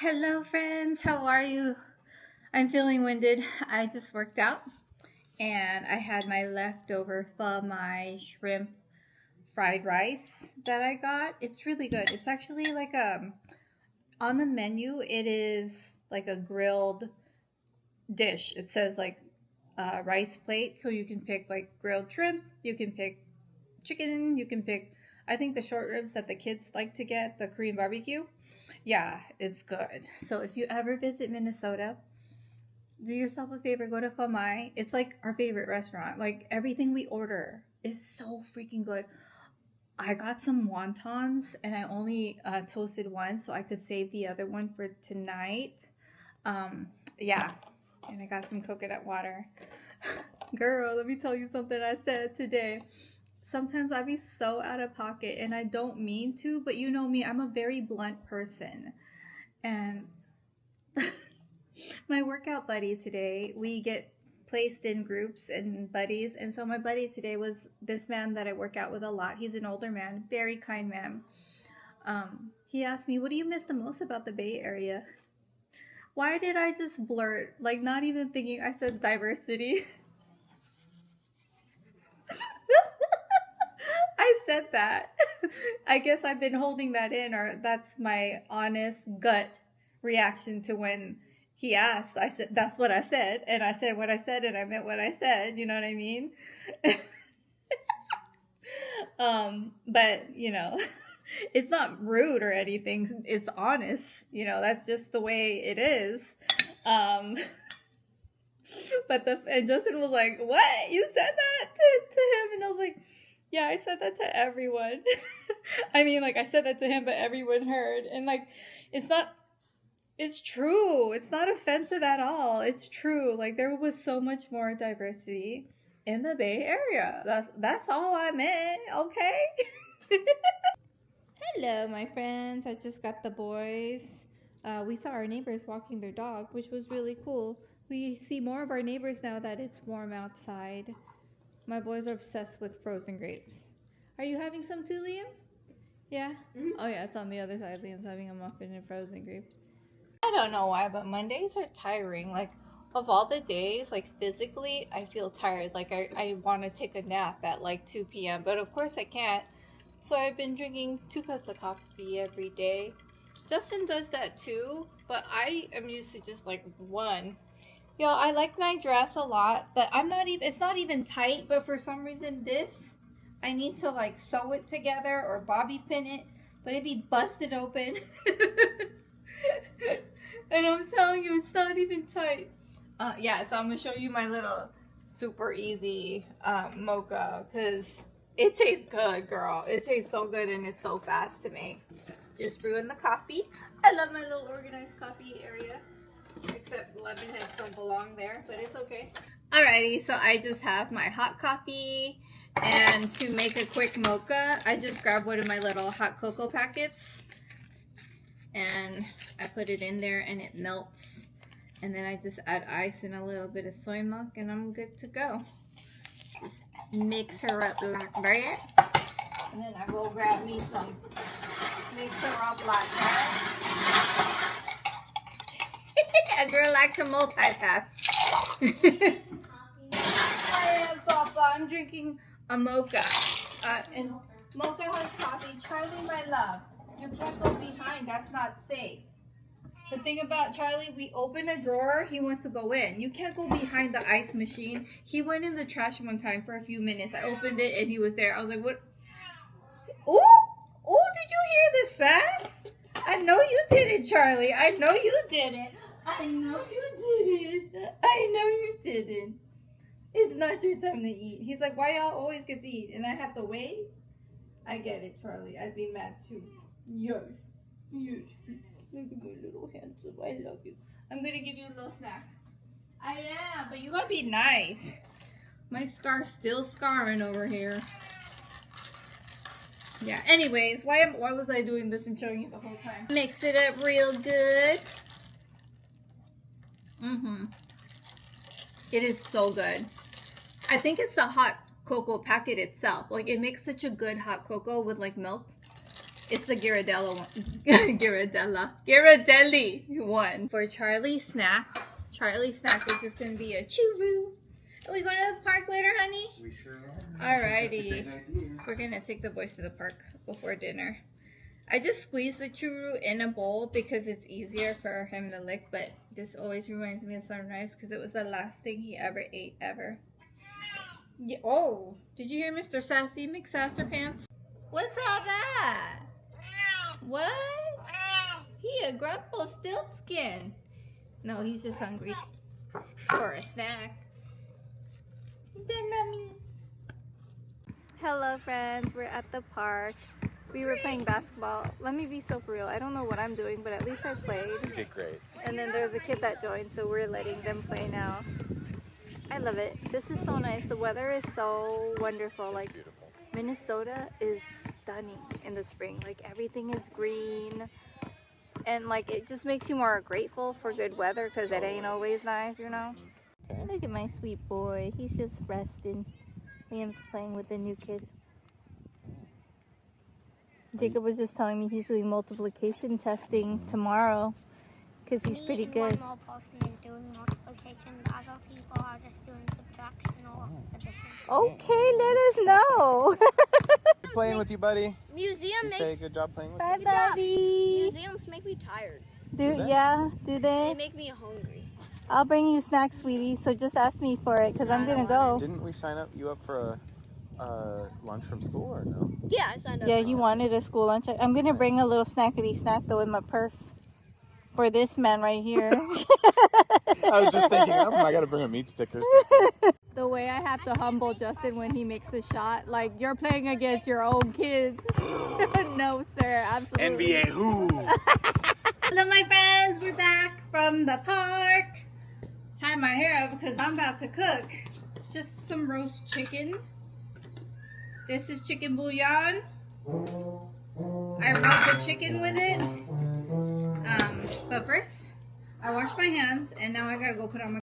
Hello, friends. How are you? I'm feeling winded. I just worked out and I had my leftover pho my shrimp fried rice that I got. It's really good. It's actually like on the menu, it is like a grilled dish. It says like rice plate, so you can pick like grilled shrimp, you can pick chicken, you can pick, I think, the short ribs that the kids like to get, the Korean barbecue. Yeah, it's good. So if you ever visit Minnesota, do yourself a favor, go to Famai. It's like our favorite restaurant. Like everything we order is so freaking good. I got some wontons and I only toasted one so I could save the other one for tonight. Um, yeah, and I got some coconut water. Girl, let me tell you something I said today. Sometimes I be so out of pocket and I don't mean to, but you know me, I'm a very blunt person. And my workout buddy today, we get placed in groups and buddies. And so my buddy today was this man that I work out with a lot. He's an older man, very kind man. He asked me, "What do you miss the most about the Bay Area?" Why did I just blurt, like not even thinking? I said diversity. I said that. I guess I've been holding that in, or that's my honest gut reaction to when he asked. I said, that's what I said. And I said what I said, and I meant what I said. You know what I mean? But, it's not rude or anything. It's honest. That's just the way it is. Um, and Justin was like, "What? You said that to him?" And I was like, "Yeah, I said that to everyone." I mean, like, I said that to him, but everyone heard. And, like, it's true. It's not offensive at all. It's true. Like, there was so much more diversity in the Bay Area. That's all I meant, okay? Hello, my friends. I just got the boys. We saw our neighbors walking their dog, which was really cool. We see more of our neighbors now that it's warm outside. My boys are obsessed with frozen grapes. Are you having some too, Liam? Yeah? Mm-hmm. Oh, yeah, it's on the other side. Liam's having a muffin and frozen grapes. I don't know why, but Mondays are tiring. Like, of all the days, like, physically, I feel tired. Like, I want to take a nap at, like, 2 p.m., but of course I can't. So I've been drinking 2 cups of coffee every day. Justin does that too, but I am used to just, like, one. Yo, I like my dress a lot, but it's not even tight, but for some reason I need to like sew it together or bobby pin it, but it'd be busted open. And I'm telling you, it's not even tight. Yeah, so I'm gonna show you my little super easy mocha, because it tastes good, girl. It tastes so good and it's so fast to make. Just brewing the coffee. I love my little organized coffee area. Except lemon heads don't belong there, but it's okay. Alrighty, so I just have my hot coffee, and to make a quick mocha, I just grab one of my little hot cocoa packets, and I put it in there, and it melts, and then I just add ice and a little bit of soy milk, and I'm good to go. Just mix her up like that, and then I go grab me some mix her up like that. A girl likes to multitask. I am Papa. I'm drinking a mocha. And mocha has coffee. Charlie, my love, you can't go behind. That's not safe. The thing about Charlie, we open a drawer, he wants to go in. You can't go behind the ice machine. He went in the trash one time for a few minutes. I opened it and he was there. I was like, what? Oh, did you hear the sass? I know you did it, Charlie. I know you did it. I know you didn't. I know you didn't. It's not your time to eat. He's like, why y'all always get to eat? And I have to wait? I get it, Charlie. I'd be mad too. Yes. Yes. Look at my little handsome. I love you. I'm going to give you a little snack. I am, but you got to be nice. My scar's still scarring over here. Yeah, anyways, why was I doing this and showing you the whole time? Mix it up real good. It is so good. I think it's the hot cocoa packet itself. Like, it makes such a good hot cocoa with like milk. It's the Ghirardelli one. Ghirardelli one. For Charlie's snack. Charlie's snack is just going to be a churro. Are we going to the park later, honey? We sure are. Alrighty. We're going to take the boys to the park before dinner. I just squeeze the churro in a bowl because it's easier for him to lick, but this always reminds me of Sunrise because it was the last thing he ever ate, ever. Yeah, oh, did you hear Mr. Sassy McSasserpants? What's all that? What? He a Grumpelstiltskin. No, he's just hungry for a snack. Hello friends, we're at the park. We were playing basketball. Let me be so for real. I don't know what I'm doing, but at least I played. You did great. And then there's a kid that joined, so we're letting them play now. I love it. This is so nice. The weather is so wonderful. Like, Minnesota is stunning in the spring. Like, everything is green. And like, it just makes you more grateful for good weather because it ain't always nice, you know? Okay. Look at my sweet boy. He's just resting. Liam's playing with the new kid. Jacob was just telling me he's doing multiplication testing tomorrow because he's pretty good. One more person is doing multiplication. The other people are just doing subtraction or addition. Okay, let us know. Playing with you, buddy. Museum You say good job playing with Bye, you. buddy. Museums make me tired. Do they? yeah? Do They they? make me hungry. I'll bring you snacks, sweetie. So just ask me for it because I'm gonna go. Didn't we sign you up for a lunch from school or no? Yeah, I signed up. Yeah, he wanted a school lunch. I'm gonna bring a little snackety snack though in my purse for this man right here. I was just thinking, oh, I gotta bring a meat sticker. The way I have to humble Justin when he makes a shot, like you're playing against your own kids. No, sir, absolutely. NBA who? Hello, my friends. We're back from the park. Tie my hair up because I'm about to cook. Just some roast chicken. This is chicken bouillon. I rub the chicken with it. But first, I washed my hands and now I gotta go put on my.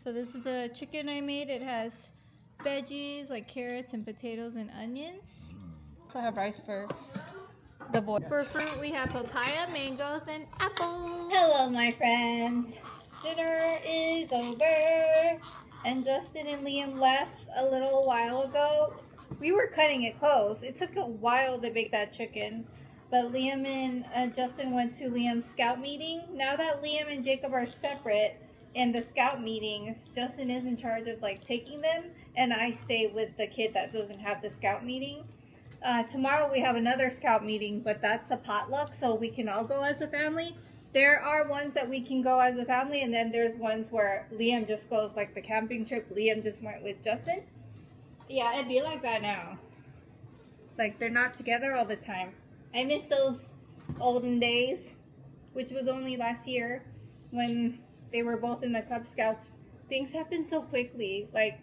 So this is the chicken I made. It has veggies like carrots and potatoes and onions. Also have rice for the boy. For fruit we have papaya, mangoes, and apples. Hello my friends. Dinner is over. And Justin and Liam left a little while ago. We were cutting it close. It took a while to make that chicken. But Liam and Justin went to Liam's scout meeting. Now that Liam and Jacob are separate, in the scout meetings, Justin is in charge of like taking them, and I stay with the kid that doesn't have the scout meeting. Tomorrow we have another scout meeting, but that's a potluck, so we can all go as a family. There are ones that we can go as a family, and then there's ones where Liam just goes, like the camping trip, Liam just went with Justin. Yeah, it'd be like that now. Like, they're not together all the time. I miss those olden days, which was only last year when they were both in the Cub Scouts. Things happened so quickly, like,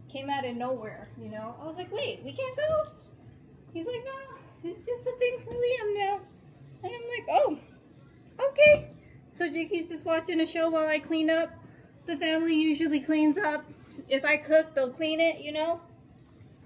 came out of nowhere, you know? I was like, wait, we can't go? He's like, no, it's just a thing for Liam now. And I'm like, oh, okay. So Jakey's just watching a show while I clean up. The family usually cleans up. If I cook, they'll clean it, you know?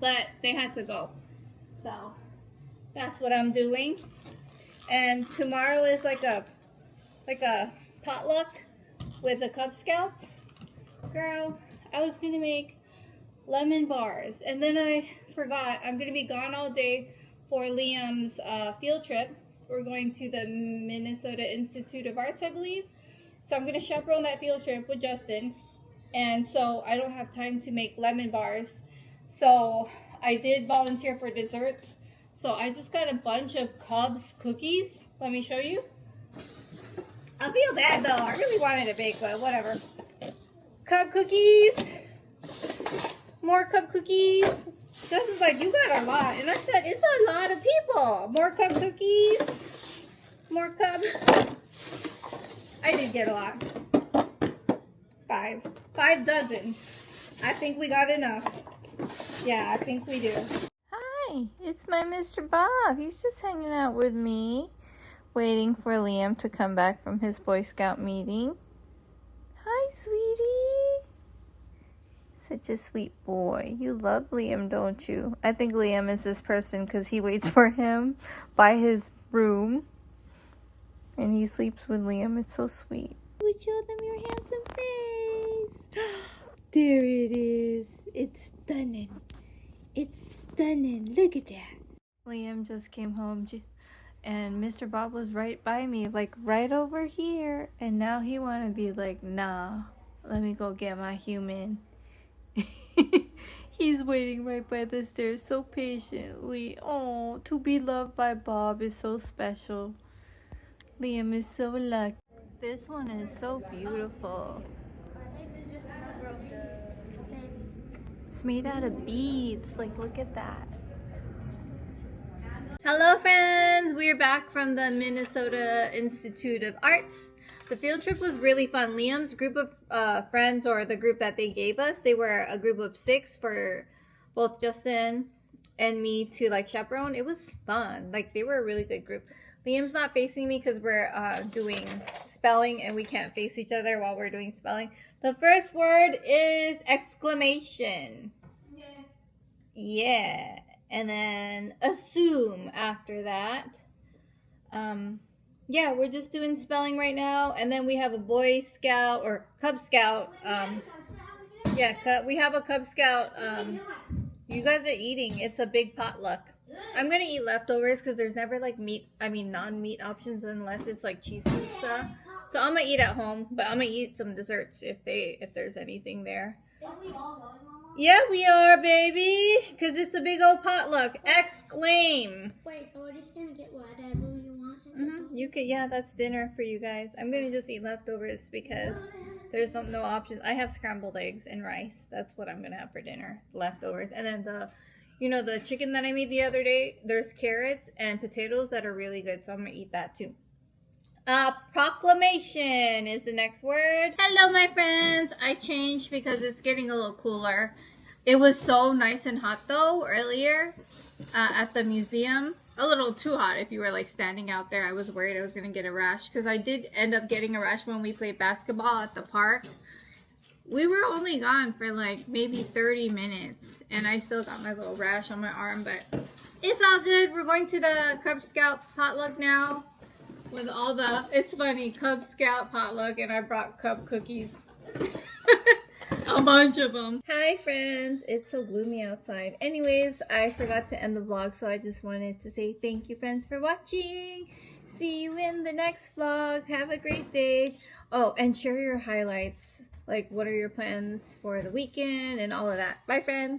But they had to go. So that's what I'm doing. And tomorrow is like a potluck with the Cub Scouts. Girl, I was gonna make lemon bars, and then I forgot. I'm gonna be gone all day for Liam's field trip. We're going to the Minnesota Institute of Arts, I believe. So I'm gonna chaperone that field trip with Justin, and so I don't have time to make lemon bars. So I did volunteer for desserts. So I just got a bunch of Cubs cookies. Let me show you. I feel bad though. I really wanted to bake, but whatever. Cub cookies. More Cub cookies. Justin's like, you got a lot. And I said, it's a lot of people. More Cub cookies. More Cub I did get a lot. 5. 5 dozen. I think we got enough. Yeah, I think we do. Hi, it's my Mr. Bob. He's just hanging out with me, waiting for Liam to come back from his Boy Scout meeting. Hi, sweetie. Such a sweet boy. You love Liam, don't you? I think Liam is this person because he waits for him by his room. And he sleeps with Liam. It's so sweet. Would show them your handsome face. There it is. It's stunning. It's stunning. Look at that. Liam just came home and Mr. Bob was right by me, like right over here. And now he want to be like, nah, let me go get my human. He's waiting right by the stairs so patiently. Oh, to be loved by Bob is so special. Liam is so lucky. This one is so beautiful. It's made out of beads. Like, look at that. Hello friends, we're back from the Minnesota Institute of Arts. The field trip was really fun. Liam's group of friends, or the group that they gave us, they were a group of 6 for both Justin and me to like chaperone. It was fun. Like, they were a really good group. Liam's not facing me because we're doing spelling and we can't face each other while we're doing spelling. The first word is exclamation. Yeah. And then assume after that. Yeah, we're just doing spelling right now. And then we have a Boy Scout or Cub Scout. We have a Cub Scout. You guys are eating. It's a big potluck. I'm going to eat leftovers because there's never like non-meat options unless it's like cheese pizza. So I'm going to eat at home, but I'm going to eat some desserts if there's anything there. Are we all going, Mama? Yeah, we are, baby, because it's a big old potluck. Exclaim. Wait, so we're just gonna get whatever you want? You could, yeah, that's dinner for you guys. I'm gonna just eat leftovers because there's no options. I have scrambled eggs and rice. That's what I'm gonna have for dinner, leftovers. And then the chicken that I made the other day, there's carrots and potatoes that are really good, so I'm gonna eat that too. Proclamation is the next word. Hello, my friends. I changed because it's getting a little cooler. It was so nice and hot though earlier at the museum. A little too hot if you were like standing out there. I was worried I was gonna get a rash because I did end up getting a rash when we played basketball at the park. We were only gone for like maybe 30 minutes and I still got my little rash on my arm, but it's all good. We're going to the Cub Scout potluck now. With all it's funny, Cub Scout potluck, and I brought Cub cookies. A bunch of them. Hi friends, it's so gloomy outside. Anyways, I forgot to end the vlog, so I just wanted to say thank you friends for watching. See you in the next vlog. Have a great day. Oh, and share your highlights. Like, what are your plans for the weekend and all of that. Bye friends.